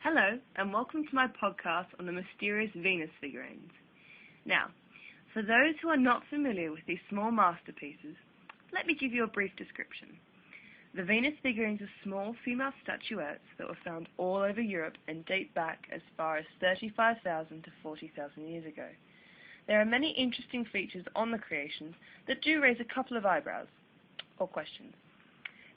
Hello, and welcome to my podcast on the mysterious Venus figurines. Now, for those who are not familiar with these small masterpieces, let me give you a brief description. The Venus figurines are small female statuettes that were found all over Europe and date back as far as 35,000 to 40,000 years ago. There are many interesting features on the creations that do raise a couple of eyebrows, or questions.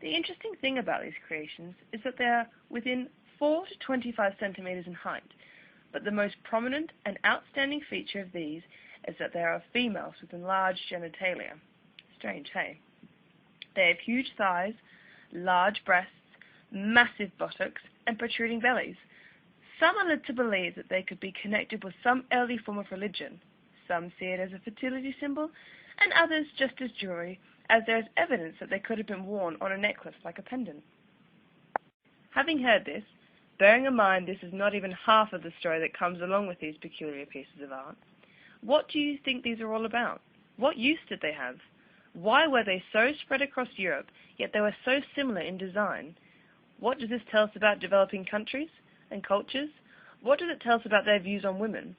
The interesting thing about these creations is that they are within 4 to 25 centimeters in height, but the most prominent and outstanding feature of these is that they are females with enlarged genitalia. Strange, hey? They have huge thighs, large breasts, massive buttocks, and protruding bellies. Some are led to believe that they could be connected with some early form of religion. Some see it as a fertility symbol, and others just as jewelry, as there is evidence that they could have been worn on a necklace like a pendant. Having heard this, bearing in mind this is not even half of the story that comes along with these peculiar pieces of art, what do you think these are all about? What use did they have? Why were they so spread across Europe, yet they were so similar in design? What does this tell us about developing countries and cultures? What does it tell us about their views on women?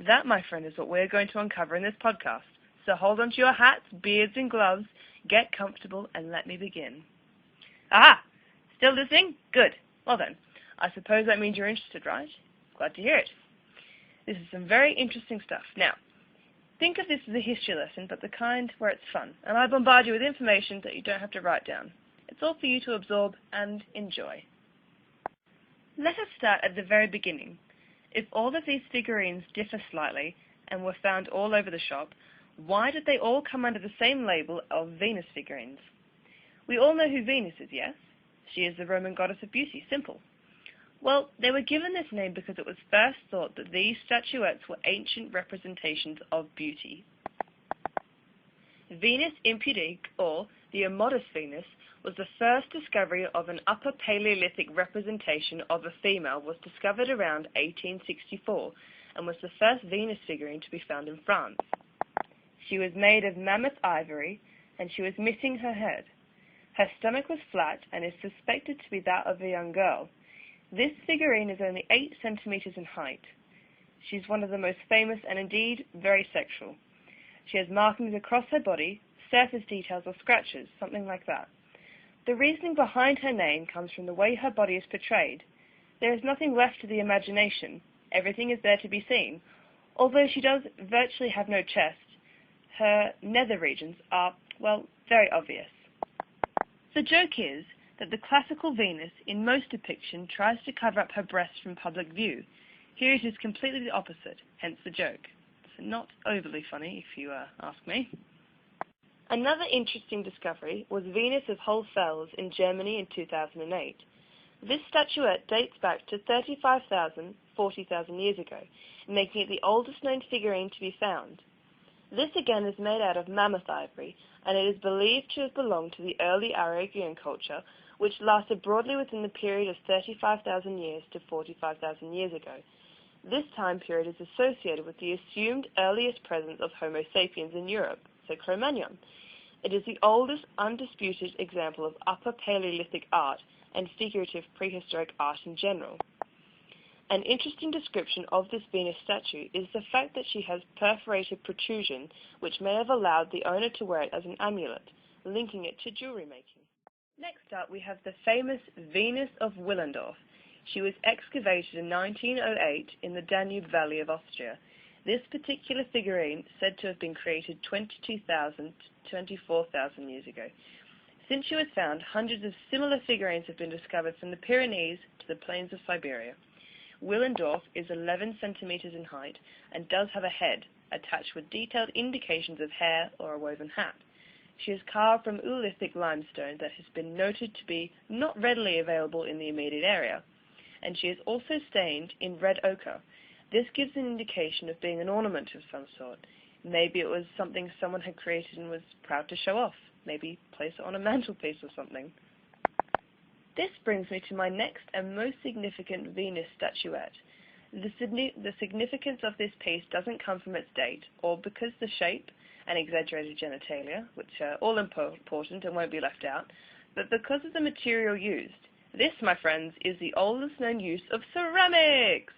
That, my friend, is what we're going to uncover in this podcast. So hold on to your hats, beards, and gloves, get comfortable, and let me begin. Aha! Still listening? Good. Well then, I suppose that means you're interested, right? Glad to hear it. This is some very interesting stuff. Now, think of this as a history lesson, but the kind where it's fun, and I bombard you with information that you don't have to write down. It's all for you to absorb and enjoy. Let us start at the very beginning. If all of these figurines differ slightly and were found all over the shop, why did they all come under the same label of Venus figurines? We all know who Venus is, yes? She is the Roman goddess of beauty, simple. Well, they were given this name because it was first thought that these statuettes were ancient representations of beauty. Venus impudique, or the immodest Venus, was the first discovery of an Upper Paleolithic representation of a female was discovered around 1864 and was the first Venus figurine to be found in France. She was made of mammoth ivory and she was missing her head. Her stomach was flat and is suspected to be that of a young girl. This figurine is only 8 centimeters in height. She's one of the most famous and indeed very sexual. She has markings across her body, surface details or scratches, something like that. The reasoning behind her name comes from the way her body is portrayed. There is nothing left to the imagination. Everything is there to be seen. Although she does virtually have no chest, her nether regions are, well, very obvious. The joke is that the classical Venus in most depiction tries to cover up her breasts from public view. Here it is completely the opposite, hence the joke. So not overly funny, if you ask me. Another interesting discovery was Venus of Hohlfels in Germany in 2008. This statuette dates back to 35,000, 40,000 years ago, making it the oldest known figurine to be found. This again is made out of mammoth ivory, and it is believed to have belonged to the early Arabian culture, which lasted broadly within the period of 35,000 years to 45,000 years ago. This time period is associated with the assumed earliest presence of Homo sapiens in Europe, so Cro-Magnon. It is the oldest undisputed example of Upper Paleolithic art and figurative prehistoric art in general. An interesting description of this Venus statue is the fact that she has perforated protrusion, which may have allowed the owner to wear it as an amulet, linking it to jewelry making. Next up, we have the famous Venus of Willendorf. She was excavated in 1908 in the Danube Valley of Austria. This particular figurine said to have been created 22,000 to 24,000 years ago. Since she was found, hundreds of similar figurines have been discovered from the Pyrenees to the plains of Siberia. Willendorf is 11 centimeters in height and does have a head attached with detailed indications of hair or a woven hat. She is carved from Oolithic limestone that has been noted to be not readily available in the immediate area, and she is also stained in red ochre. This gives an indication of being an ornament of some sort. Maybe it was something someone had created and was proud to show off. Maybe place it on a mantelpiece or something. This brings me to my next and most significant Venus statuette. The significance of this piece doesn't come from its date, or because the shape and exaggerated genitalia, which are all important and won't be left out, but because of the material used. This, my friends, is the oldest known use of ceramics!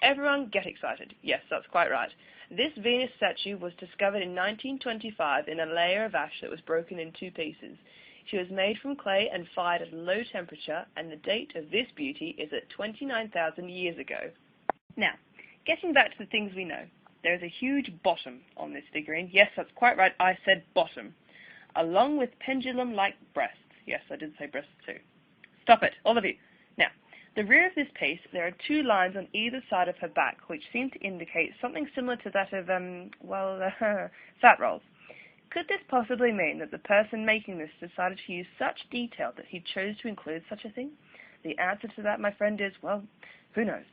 Everyone get excited. Yes, that's quite right. This Venus statue was discovered in 1925 in a layer of ash that was broken in 2 pieces. She was made from clay and fired at a low temperature, and the date of this beauty is at 29,000 years ago. Now, getting back to the things we know, there is a huge bottom on this figurine. Yes, that's quite right, I said bottom. Along with pendulum-like breasts. Yes, I did say breasts too. Stop it, all of you. Now, the rear of this piece, there are 2 lines on either side of her back, which seem to indicate something similar to that of, fat rolls. Could this possibly mean that the person making this decided to use such detail that he chose to include such a thing? The answer to that, my friend, is, well, who knows?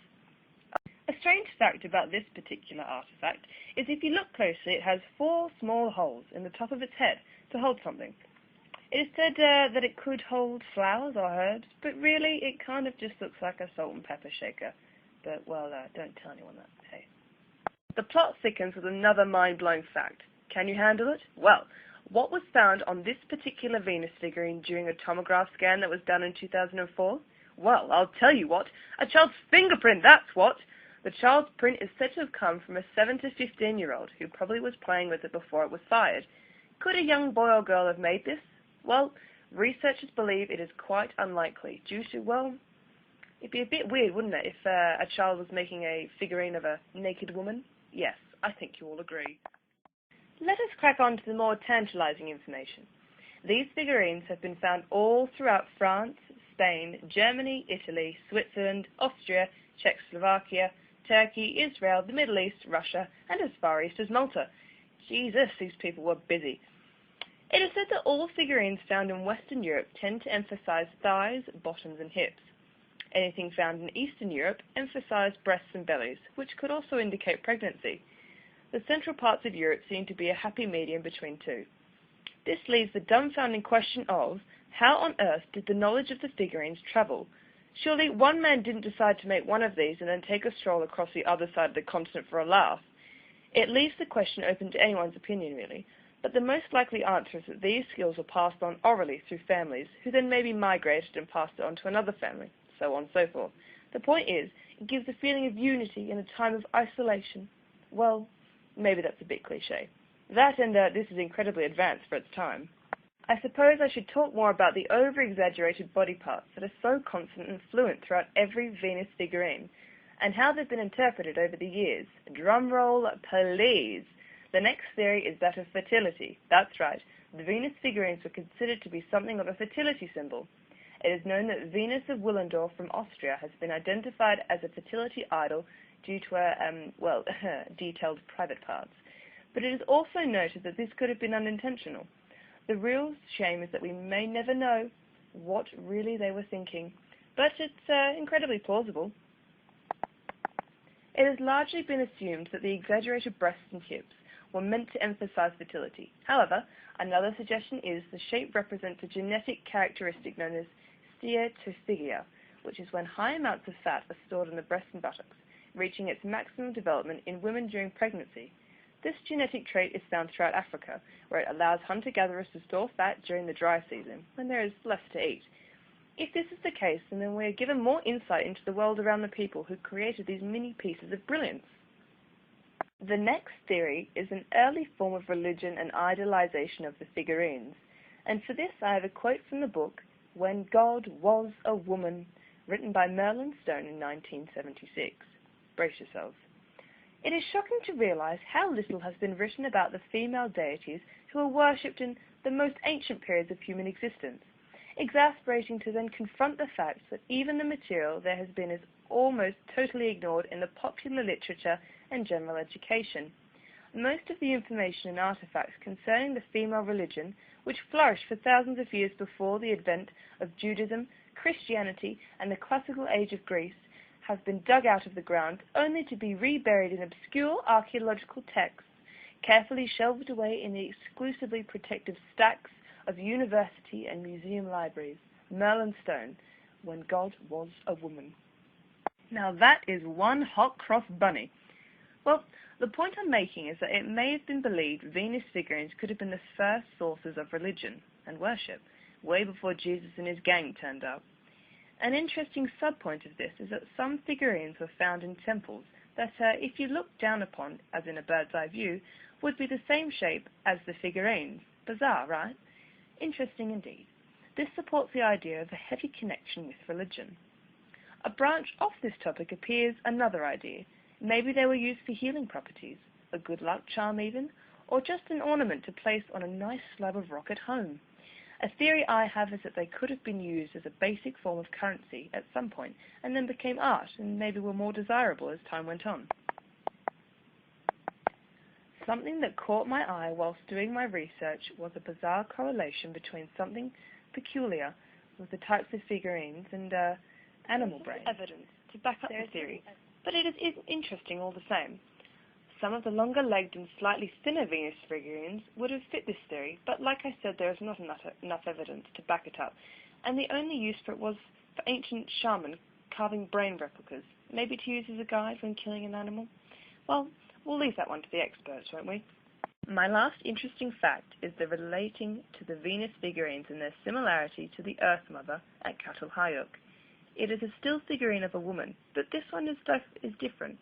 A strange fact about this particular artifact is if you look closely, it has 4 small holes in the top of its head to hold something. It is said that it could hold flowers or herbs, but really it kind of just looks like a salt and pepper shaker. But, well, don't tell anyone that, hey. The plot thickens with another mind-blowing fact. Can you handle it? Well, what was found on this particular Venus figurine during a tomograph scan that was done in 2004? Well, I'll tell you what, a child's fingerprint, that's what! The child's print is said to have come from a 7 to 15-year-old who probably was playing with it before it was fired. Could a young boy or girl have made this? Well, researchers believe it is quite unlikely due to, well, it'd be a bit weird, wouldn't it, if a child was making a figurine of a naked woman? Yes, I think you all agree. Let us crack on to the more tantalizing information. These figurines have been found all throughout France, Spain, Germany, Italy, Switzerland, Austria, Czechoslovakia, Turkey, Israel, the Middle East, Russia, and as far east as Malta. Jesus, these people were busy. It is said that all figurines found in Western Europe tend to emphasize thighs, bottoms, and hips. Anything found in Eastern Europe emphasize breasts and bellies, which could also indicate pregnancy. The central parts of Europe seem to be a happy medium between 2. This leaves the dumbfounding question of, how on earth did the knowledge of the figurines travel? Surely one man didn't decide to make one of these and then take a stroll across the other side of the continent for a laugh. It leaves the question open to anyone's opinion, really, but the most likely answer is that these skills were passed on orally through families, who then maybe migrated and passed it on to another family, so on and so forth. The point is, it gives a feeling of unity in a time of isolation. Well, maybe that's a bit cliché. That and this is incredibly advanced for its time. I suppose I should talk more about the over-exaggerated body parts that are so constant and fluent throughout every Venus figurine, and how they've been interpreted over the years. Drum roll, please! The next theory is that of fertility. That's right, the Venus figurines were considered to be something of a fertility symbol. It is known that Venus of Willendorf from Austria has been identified as a fertility idol due to her, detailed private parts. But it is also noted that this could have been unintentional. The real shame is that we may never know what really they were thinking, but it's incredibly plausible. It has largely been assumed that the exaggerated breasts and hips were meant to emphasize fertility. However, another suggestion is the shape represents a genetic characteristic known as steatophagia, which is when high amounts of fat are stored in the breasts and buttocks, reaching its maximum development in women during pregnancy. This genetic trait is found throughout Africa, where it allows hunter-gatherers to store fat during the dry season, when there is less to eat. If this is the case, then we are given more insight into the world around the people who created these mini pieces of brilliance. The next theory is an early form of religion and idolization of the figurines, and for this I have a quote from the book When God Was a Woman, written by Merlin Stone in 1976. Brace yourselves. It is shocking to realize how little has been written about the female deities who were worshipped in the most ancient periods of human existence. Exasperating to then confront the fact that even the material there has been is almost totally ignored in the popular literature and general education. Most of the information and artifacts concerning the female religion, which flourished for thousands of years before the advent of Judaism, Christianity, and the classical age of Greece, have been dug out of the ground only to be reburied in obscure archaeological texts, carefully shelved away in the exclusively protective stacks of university and museum libraries. Merlin Stone, When God Was a Woman. Now that is one hot cross bunny. Well, the point I'm making is that it may have been believed Venus figurines could have been the first sources of religion and worship, way before Jesus and his gang turned up. An interesting sub-point of this is that some figurines were found in temples that, if you look down upon, as in a bird's eye view, would be the same shape as the figurines. Bizarre, right? Interesting indeed. This supports the idea of a heavy connection with religion. A branch off this topic appears another idea. Maybe they were used for healing properties, a good luck charm even, or just an ornament to place on a nice slab of rock at home. A theory I have is that they could have been used as a basic form of currency at some point, and then became art, and maybe were more desirable as time went on. Something that caught my eye whilst doing my research was a bizarre correlation between something peculiar with the types of figurines and animal brains. Evidence to back up the theory, but it is interesting all the same. Some of the longer-legged and slightly thinner Venus figurines would have fit this theory, but like I said, there is not enough evidence to back it up, and the only use for it was for ancient shaman carving brain replicas, maybe to use as a guide when killing an animal. Well, we'll leave that one to the experts, won't we? My last interesting fact is the relating to the Venus figurines and their similarity to the Earth Mother at Catalhayuk. It is a still figurine of a woman, but this one is different.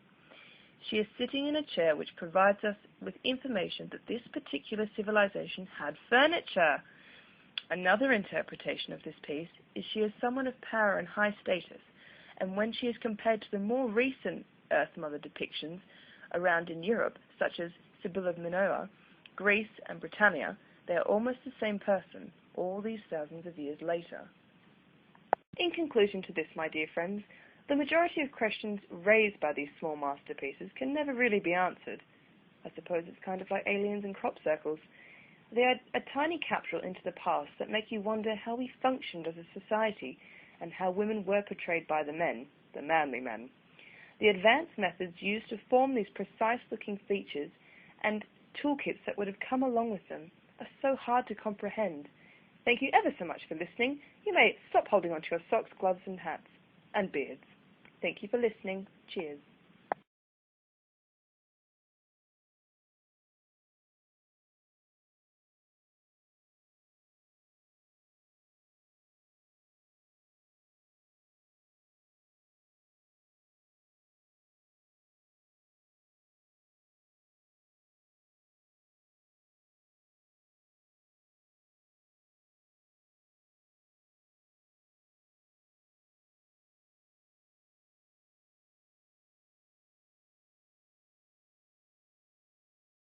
She is sitting in a chair which provides us with information that this particular civilization had furniture. Another interpretation of this piece is she is someone of power and high status, and when she is compared to the more recent Earth Mother depictions around in Europe, such as Sibyl of Minoa, Greece and Britannia, they are almost the same person, all these thousands of years later. In conclusion to this, my dear friends, the majority of questions raised by these small masterpieces can never really be answered. I suppose it's kind of like aliens in crop circles. They are a tiny capsule into the past that make you wonder how we functioned as a society and how women were portrayed by the men, the manly men. The advanced methods used to form these precise-looking features and toolkits that would have come along with them are so hard to comprehend. Thank you ever so much for listening. You may stop holding on to your socks, gloves and hats, and beards. Thank you for listening. Cheers.